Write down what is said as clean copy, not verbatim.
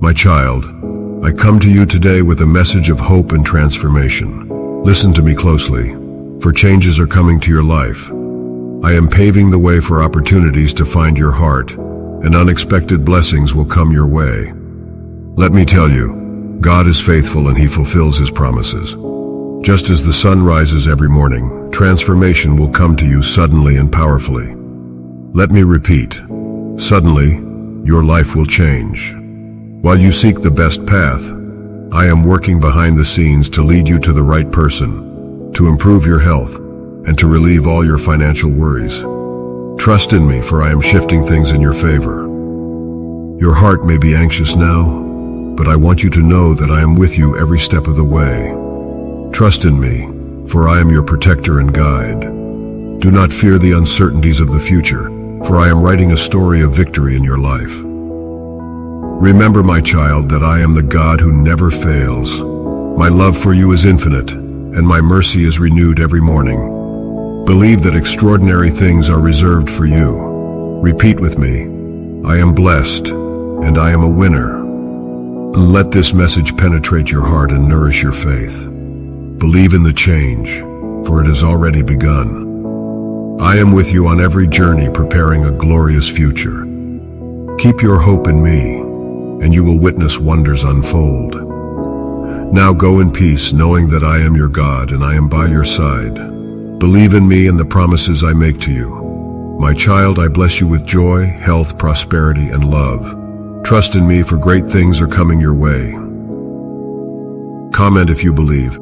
My child, I come to you today with a message of hope and transformation. Listen to me closely, for changes are coming to your life. I am paving the way for opportunities to find your heart, and unexpected blessings will come your way. Let me tell you, God is faithful and He fulfills His promises. Just as the sun rises every morning, transformation will come to you suddenly and powerfully. Let me repeat, suddenly, your life will change. While you seek the best path, I am working behind the scenes to lead you to the right person, to improve your health, and to relieve all your financial worries. Trust in me, for I am shifting things in your favor. Your heart may be anxious now, but I want you to know that I am with you every step of the way. Trust in me, for I am your protector and guide. Do not fear the uncertainties of the future, for I am writing a story of victory in your life. Remember, my child, that I am the God who never fails. My love for you is infinite, and my mercy is renewed every morning. Believe that extraordinary things are reserved for you. Repeat with me, I am blessed, and I am a winner. And let this message penetrate your heart and nourish your faith. Believe in the change, for it has already begun. I am with you on every journey, preparing a glorious future. Keep your hope in me, and you will witness wonders unfold. Now go in peace, knowing that I am your God and I am by your side. Believe in me and the promises I make to you. My child, I bless you with joy, health, prosperity, and love. Trust in me, for great things are coming your way. Comment if you believe.